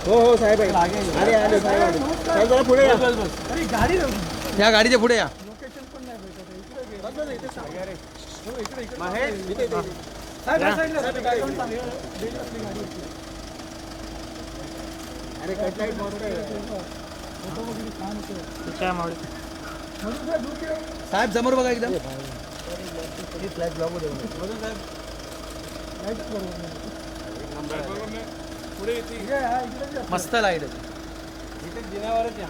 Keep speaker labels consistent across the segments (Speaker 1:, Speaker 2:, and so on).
Speaker 1: हो हो साहेब आहे. आले आले साहेब आले. साहेब जरा पुढे या.
Speaker 2: अरे गाडी
Speaker 3: या गाडीच्या पुढे या.
Speaker 2: लोकेशन पण नाही भेटत आहे. इकडे
Speaker 1: बस बस इथे सांगा रे.
Speaker 2: हो, इकडे इकडे
Speaker 1: महेश इथे इथे.
Speaker 2: साहेब या साईडला बॅकग्राऊंड चांगली आहे. बेल असली गाडी होती.
Speaker 1: अरे कट लाईट मस्त आहे.
Speaker 2: फोटो वगैरे छान होते.
Speaker 3: काय मावळे
Speaker 2: मधून साहेब दूर ठेव.
Speaker 3: साहेब समोर बघा एकदम.
Speaker 1: फ्लॅश ब्लॉक मध्ये
Speaker 2: लाईटच बरोबर नाही.
Speaker 1: पुढे
Speaker 2: ठीक आहे, हा इकडे बी असं.
Speaker 3: मस्त लाईट आहे.
Speaker 1: इथे जिन्यावरच या.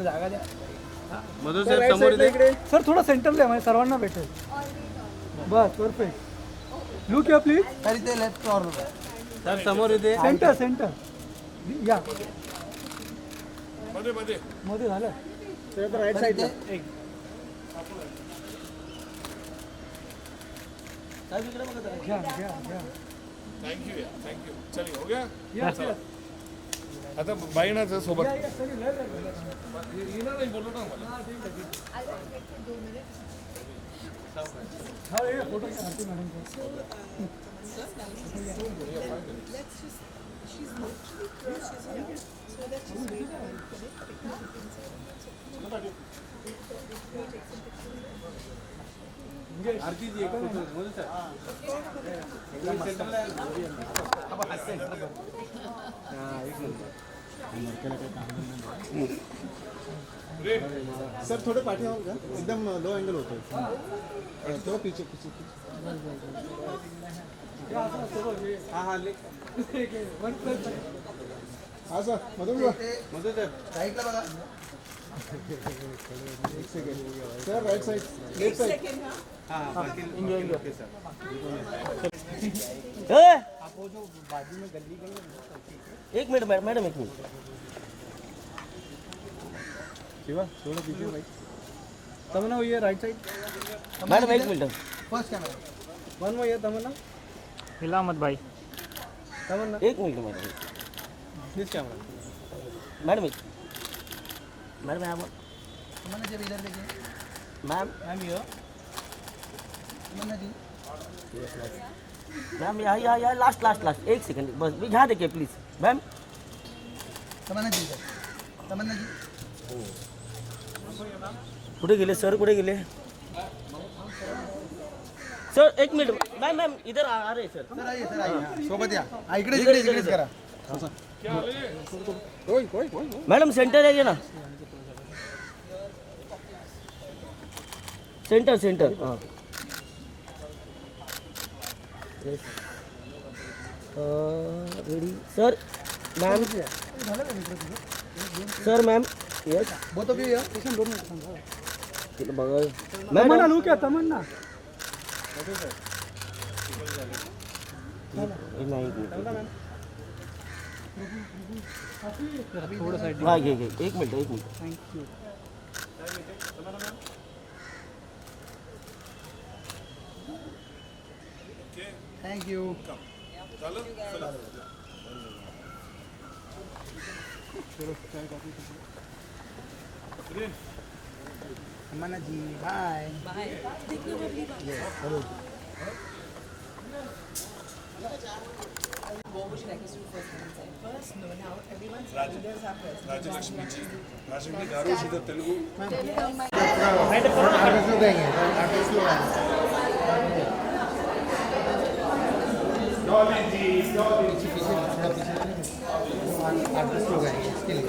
Speaker 2: जागा द्या.
Speaker 1: मधून साहेब समोर इकडे.
Speaker 2: सर थोडं सेंटरला आहे, म्हणजे सर्वांना भेटेल. बस परफेक्ट. लुक या प्लीज.
Speaker 1: तरी ते लेफ्ट कॉर्नर. साहेब समोर इथे.
Speaker 2: सेंटर सेंटर या. मध्ये झालं.
Speaker 1: राईट साईडला.
Speaker 2: घ्या घ्या घ्या.
Speaker 4: थँक्यू चलिए हो गया
Speaker 2: या, या.
Speaker 4: आता बाईनाचं सोबत
Speaker 2: या, या, सरी, लय झालं.
Speaker 4: येणार नाही बोललो ना मला
Speaker 2: हा, हे फोटो घ्या, आरती मॅडमचा.
Speaker 1: आरती जी एक फोटो बोल सर. एकदम मस्त. हां एक मिनिट. सर थोडे पाठीमागे का एकदम लो अँगल होतोय. तो पीछे पीछे. हां हां ले. हां सर मधून मधून सर साईडला बघा. एक second sir right side left side. हां एंजॉय ओके सर. आप वो जो बाजू में गली गई है.
Speaker 5: एक मिनट मैडम एक मिनट.
Speaker 1: शिवा थोड़ा पीछे भाई.
Speaker 2: तमन्ना हुई है राइट साइड.
Speaker 5: मैडम एक मिनट.
Speaker 1: First camera.
Speaker 2: वन हुई है तमन्ना.
Speaker 3: हिला मत भाई.
Speaker 2: तमन्ना
Speaker 5: एक minute madam.
Speaker 1: Please camera.
Speaker 5: Madam एक. मैडम यहाँ पर.
Speaker 1: तमन्ना जी इधर देखिए.
Speaker 5: मैम
Speaker 1: मैम ये तमन्ना जी.
Speaker 5: मैम यहाँ लास्ट एक सेकंड बस यहाँ देखिए प्लीज मैम.
Speaker 1: तमन्ना जी तमन्ना जी.
Speaker 5: कुठे गेले सर कुठे गेले. सर एक मिनिट मॅम इधर आ रहे सर.
Speaker 1: सर आइए सोबत या. इकडे
Speaker 5: इकडे,
Speaker 1: इकडे
Speaker 5: इकडे
Speaker 1: करा.
Speaker 5: मैडम सेंटर है ये ना. सेंटर हाँ. Ready sir ma'am. Sir ma'am yes
Speaker 1: both of you या.
Speaker 5: बघा
Speaker 2: तमन्ना
Speaker 5: मॅडम.
Speaker 2: लुक या तमन्ना. थोडं साईड.
Speaker 5: हाँ घे एक minute.
Speaker 2: Thank you.
Speaker 1: Thank you. Tamanna ji bye.
Speaker 4: Rajalakshmi ji Rajalakshmi గారు సీదా తెలుగు
Speaker 1: आर्टिस्ट लोग आएंगे. आर्टिस्ट लोग आएंगे. आर्टिस्ट लोग आएंगे इसके लिए.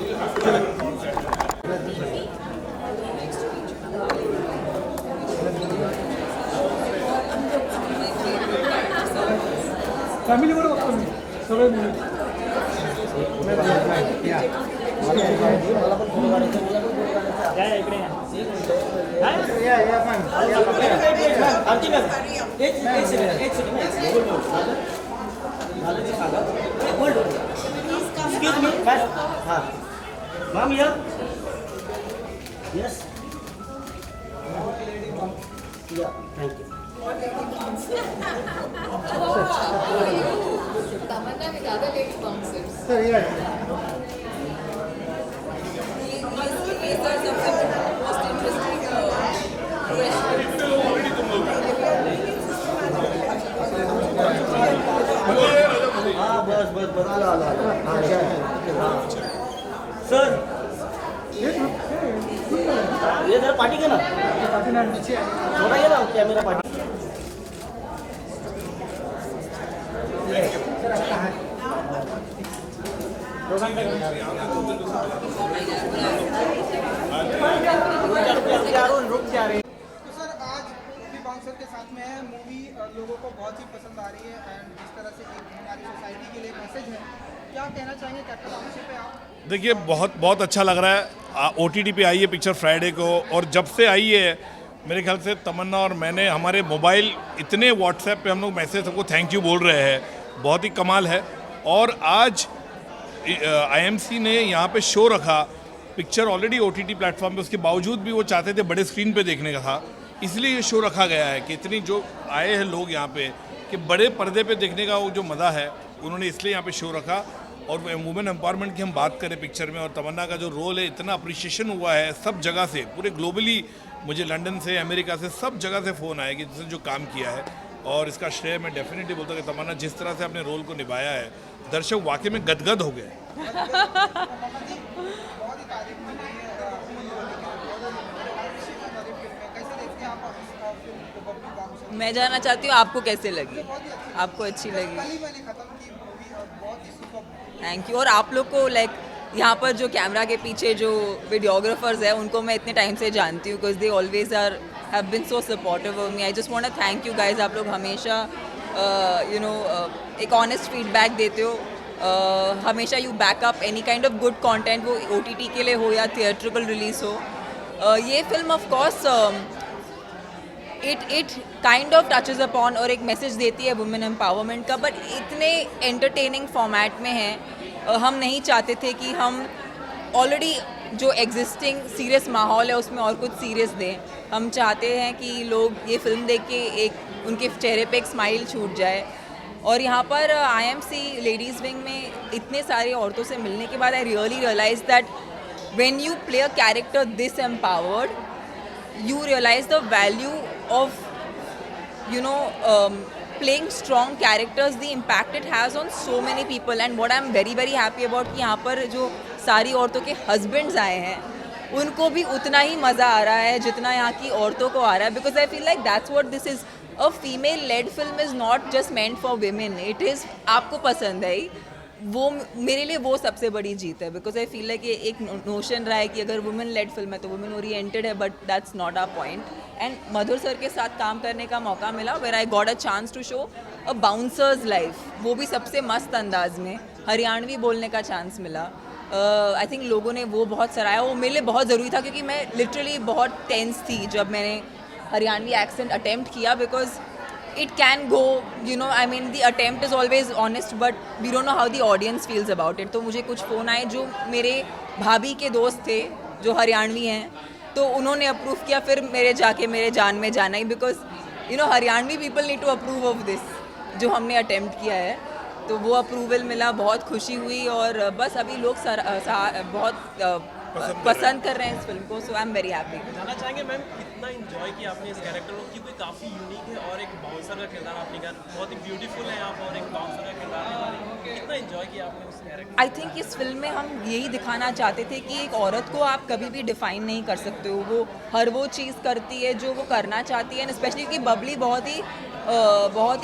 Speaker 2: फॅमिली बरोबर बघतो मी सगळे मुली.
Speaker 1: या.
Speaker 5: मला पण फोटो काढायचा मला पण फोटो काढायचा.
Speaker 3: या इकडे या.
Speaker 1: या पण.
Speaker 5: आरती मॅम एक सेकंड. एक्सक्यूज मी हां मॅम या. यस या thank you.
Speaker 6: Tamanna with other lady bouncers.
Speaker 1: Sir या.
Speaker 6: सर सबसे मोस्ट इंटरेस्टिंग क्वेश्चन।
Speaker 5: हाँ बस बस बस आला आला हाँ क्या सर ये जरा पार्टी का ना थोड़ा ये ना कैमरा पार्टी रुक जा रहे
Speaker 1: तो सर आज भी बाउंसर के साथ में है मूवी लोगों को बहुत ही पसंद आ रही है एंड जिस तरह से एक हमारी सोसाइटी के लिए मैसेज है, क्या कहना चाहेंगे कैप्टन अभिषेक पे आप?
Speaker 4: देखिए बहुत बहुत अच्छा लग रहा है। OTT पे आई है पिक्चर फ्राइडे को, और जब से आई है मेरे ख्याल से तमन्ना और मैंने हमारे मोबाइल इतने व्हाट्सएप पे हम लोग मैसेज सबको थैंक यू बोल रहे हैं, बहुत ही कमाल है। और आज IMC ने यहाँ पे शो रखा, पिक्चर ऑलरेडी OTT प्लेटफॉर्म पे, उसके बावजूद भी वो चाहते थे बड़े स्क्रीन पे देखने का था, इसलिए ये शो रखा गया है कि इतनी जो आए हैं लोग यहाँ पे कि बड़े पर्दे पे देखने का वो जो मज़ा है उन्होंने इसलिए यहाँ पे शो रखा। और वुमेन एम्पावरमेंट की हम बात करें पिक्चर में, और तमन्ना का जो रोल है इतना अप्रिशिएशन हुआ है सब जगह से, पूरे ग्लोबली, मुझे लंदन से, अमेरिका से, सब जगह से फ़ोन आए कि जिसने जो काम किया है, और इसका श्रेय मैं डेफिनेटली बोलता हूँ कि तमन्ना जिस तरह से अपने रोल को निभाया है, दर्शक वाकई में गदगद हो गए।
Speaker 6: मैं जानना चाहती हूँ आपको कैसे लगी, आपको अच्छी लगी? Thank you. और आप लोग को लाइक यहाँ पर जो कैमरा के पीछे जो वीडियोग्राफर्स हैं उनको मैं इतने टाइम से जानती हूँ, because they always are have been so supportive of me. I just want to thank you guys. आप लोग हमेशा एक ऑनेस्ट फीडबैक देते हो, हमेशा you backup any kind of good content, वो OTT के लिए हो या थिएट्रिकल रिलीज हो। ये film of course it kind of touches upon और एक मैसेज देती है वुमेन एम्पावरमेंट का, बट इतने एंटरटेनिंग फॉर्मेट में है। हम नहीं चाहते थे कि हम ऑलरेडी जो एग्जिस्टिंग सीरियस माहौल है उसमें और कुछ सीरियस दें। हम चाहते हैं कि लोग ये फिल्म देख के एक उनके चेहरे पे एक स्माइल छूट जाए। और यहाँ पर IMC लेडीज़ विंग में इतने सारी औरतों से मिलने के बाद I really realise that when you play a character this empowered, you realize the value of playing strong characters, the impact it has on so many people. And what I'm very very happy about कि यहाँ पर जो सारी औरतों के husbands आए हैं उनको भी उतना ही मज़ा आ रहा है जितना यहाँ की औरतों को आ रहा है, because I feel like that's what this is. A female led film is not just meant for women, it is आपको पसंद है वो, मेरे लिए वो सबसे बड़ी जीत है। बिकॉज आई फील लाइक ये एक नोशन रहा है कि अगर वुमेन लेड फिल्म है तो वुमेन ओरिएंटेड है, but that's not our point. And Madhur sir के साथ काम करने का मौका मिला where I got a chance to show a bouncer's life, वो भी सबसे मस्त अंदाज में, हरियाणवी बोलने का चांस मिला। आई थिंक लोगों ने वो बहुत सराहा, वो मेरे लिए बहुत ज़रूरी था क्योंकि मैं लिटरली बहुत टेंस थी जब मैंने हरियाणवी एक्सेंट अटेम्प्ट किया, because it can go, I mean the attempt is always honest, but we don't know how the audience feels about it. तो मुझे कुछ फ़ोन आए जो मेरे भाभी के दोस्त थे जो हरियाणवी हैं, तो उन्होंने अप्रूव किया, फिर मेरे जाके मेरे जान में जाना ही, because Haryanvi people need to approve of this जो हमने अटेम्प्ट किया है, तो वो अप्रूवल मिला, बहुत खुशी हुई। और बस अभी लोग बहुत पसंद कर रहे हैं इस फिल्म को, सो आई एम वेरी हैप्पी।
Speaker 7: जानना चाहेंगे मैम कितना इंजॉय किया आपने इस कैरेक्टर को, क्योंकि काफ़ी यूनिक है और एक बाउंसर का किरदार आपने किया, बहुत ही ब्यूटीफुल है आप, और एक बाउंसर का किरदार निभा, कितना इंजॉय किया आपने उस कैरेक्टर?
Speaker 6: आई थिंक इस फिल्म में हम यही दिखाना चाहते थे कि एक औरत को आप कभी भी डिफाइन नहीं कर सकते हो, वो हर वो चीज़ करती है जो वो करना चाहती है। एंड स्पेशली कि बबली बहुत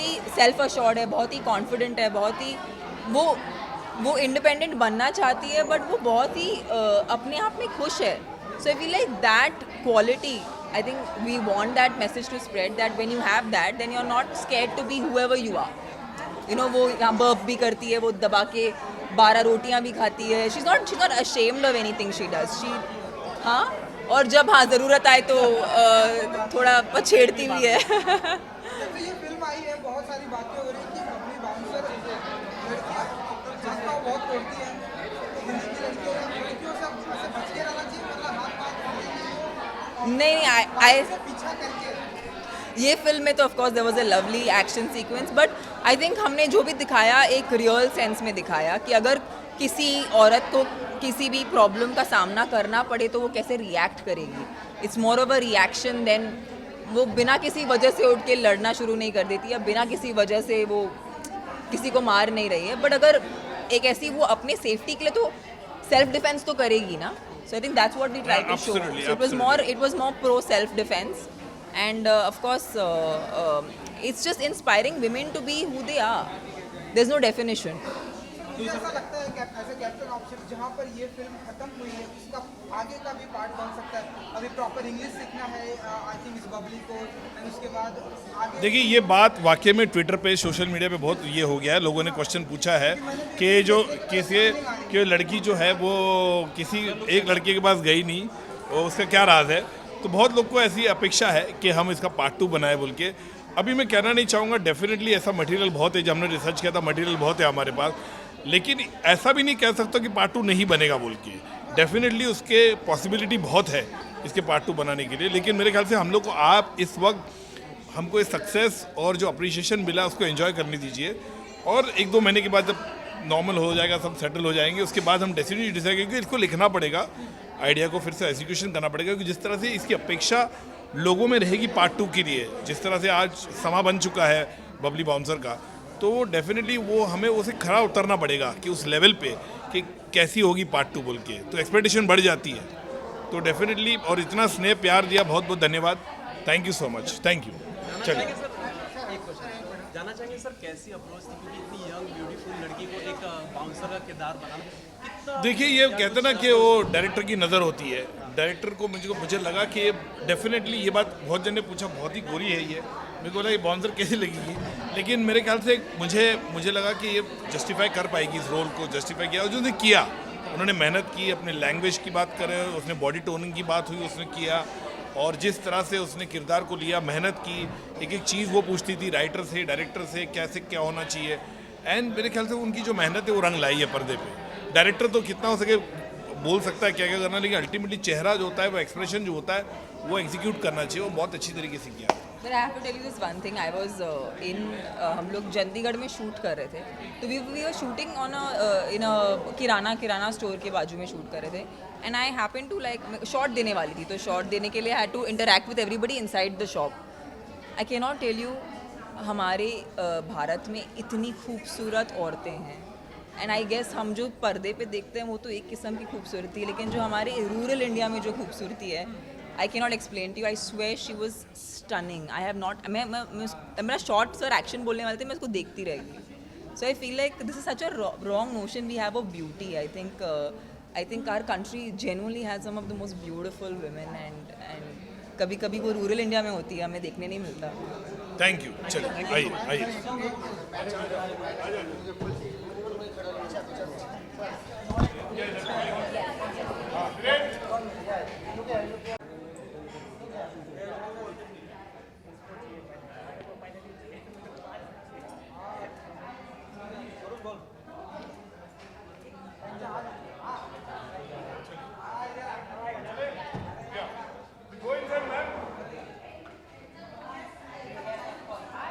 Speaker 6: ही सेल्फ अश्योर्ड है, बहुत ही कॉन्फिडेंट है, बहुत ही वो इंडिपेंडेंट बनना चाहती है, बट वो बहुत ही अपने आप में खुश है। So I feel like that quality, I think we want that message to spread, that when you have that then you are not scared to be whoever you are. वो यहाँ बर्फ भी करती है, वो दबा के 12 रोटियाँ भी खाती है, she is not ashamed of anything she does, हाँ, और जब ज़रूरत आए तो थोड़ा पछेड़ती भी है।
Speaker 1: जब ये फिल्म आई है बहुत सारी बातें हो रही हैं कि अपनी बाउंसर लड़कियाँ रास्ता बहुत तोड़ती हैं, हिंदी की लड़कियों से बच के रहना चाहिए, मतलब हाथ
Speaker 6: नहीं,
Speaker 1: पीछा करके।
Speaker 6: ये फिल्म में तो of course there was a lovely action sequence, but I think हमने जो भी दिखाया एक रियल सेंस में दिखाया कि अगर किसी औरत को किसी भी प्रॉब्लम का सामना करना पड़े तो वो कैसे रिएक्ट करेगी. It's more of a reaction then वो बिना किसी वजह से उठ के लड़ना शुरू नहीं कर देती या बिना किसी वजह से वो किसी को मार नहीं रही है. बट अगर एक ऐसी वो अपने सेफ्टी के लिए तो सेल्फ डिफेंस तो करेगी ना. So I think that's what we try to show.
Speaker 4: Absolutely,
Speaker 6: So it was more pro self defense, and of course it's just inspiring women to be who they are. There's no definition.
Speaker 1: मुझे ऐसा लगता है कि as a captain option जहाँ पर ये film खत्म हुई है उसका आगे का भी पार्ट बन सकता है. अभी प्रॉपर इंग्लिश सीखना है आई थिंक इस बबली को, एंड उसके बाद आगे.
Speaker 4: देखिए ये बात वाकई में ट्विटर पे सोशल मीडिया पे बहुत ये हो गया है. लोगों ने क्वेश्चन पूछा है कि जो कि लड़की जो है वो किसी एक लड़के के पास गई नहीं, और उसका क्या राज है. तो बहुत लोग को ऐसी अपेक्षा है कि हम इसका पार्ट 2 बनाए बोल के. अभी मैं कहना नहीं चाहूँगा, डेफिनेटली ऐसा मटेरियल बहुत है, जब हमने रिसर्च किया था मटेरियल बहुत है हमारे पास, लेकिन ऐसा भी नहीं कह सकता कि पार्ट 2 नहीं बनेगा बोल के. डेफिनेटली उसके पॉसिबिलिटी बहुत है इसके पार्ट 2 बनाने के लिए. लेकिन मेरे ख्याल से हम लोग को आप इस वक्त हमको इस सक्सेस और जो अप्रिशिएशन मिला उसको एंजॉय करने दीजिए, और 1-2 महीने के बाद जब नॉर्मल हो जाएगा, सब सेटल हो जाएंगे, उसके बाद हम डिसाइड करेंगे. इसको लिखना पड़ेगा, आइडिया को फिर से एग्जीक्यूशन करना पड़ेगा, क्योंकि जिस तरह से इसकी अपेक्षा लोगों में रहेगी पार्ट 2 के लिए, जिस तरह से आज समा बन चुका है बबली बाउंसर का, तो डेफिनेटली वो हमें उसे खरा उतरना पड़ेगा कि उस लेवल पे कि कैसी होगी पार्ट 2 बोल के. तो एक्सपेक्टेशन बढ़ जाती है. तो डेफिनेटली, और इतना स्नेह प्यार दिया, बहुत बहुत धन्यवाद. Thank you so much. Thank you. चलिए
Speaker 7: जाना चाहेंगे सर कैसी अप्रोच थी, क्योंकि इतनी यंग ब्यूटीफुल लड़की को एक बाउंसर का किरदार बनाना कितना.
Speaker 4: देखिए ये कहते ना कि वो डायरेक्टर की नज़र होती है. डायरेक्टर को मुझे लगा कि डेफिनेटली ये बात बहुत जन ने पूछा, बहुत ही गोरी है ये. मेरे को लगा ये बाउंसर कैसे लगेगी, लेकिन मेरे ख्याल से मुझे लगा कि ये जस्टिफाई कर पाएगी, इस रोल को जस्टिफाई किया. और जो उसने किया, उन्होंने मेहनत की, अपने लैंग्वेज की बात करें, उसने बॉडी टोनिंग की बात हुई उसने किया, और जिस तरह से उसने किरदार को लिया, मेहनत की, एक एक चीज़ वो पूछती थी राइटर से, डायरेक्टर से, कैसे क्या होना चाहिए. एंड मेरे ख्याल से उनकी जो मेहनत है वो रंग लाई है पर्दे पे. डायरेक्टर तो कितना हो सके बोल सकता है क्या क्या करना, लेकिन अल्टीमेटली चेहरा जो होता है, वो एक्सप्रेशन जो होता है, वो एग्जीक्यूट करना चाहिए. वो बहुत अच्छी तरीके से किया.
Speaker 6: But I have to tell you this one thing. I was हम लोग चंडीगढ़ में शूट कर रहे थे. तो we were shooting on in a kirana store के बाजू में शूट कर रहे थे. And I happened to like shot देने वाली थी, तो शॉट देने के लिए I had to interact with everybody inside the shop. I cannot tell you, हमारे भारत में इतनी खूबसूरत औरतें हैं. एंड आई गेस हम जो पर्दे पे देखते हैं वो तो एक किस्म की खूबसूरती है, लेकिन जो हमारे रूरल इंडिया में जो खूबसूरती है, I can not explain to you. I swear she was stunning. I have not मेरा शॉर्ट सर एक्शन बोलने वाले थे, मैं उसको देखती रह गई. So I feel like this is such a wrong notion we have of beauty. I think our country genuinely has some of the most beautiful women, and कभी कभी वो रूरल इंडिया में होती है, हमें देखने नहीं मिलता.
Speaker 4: Thank you. चलिए आइए आइए.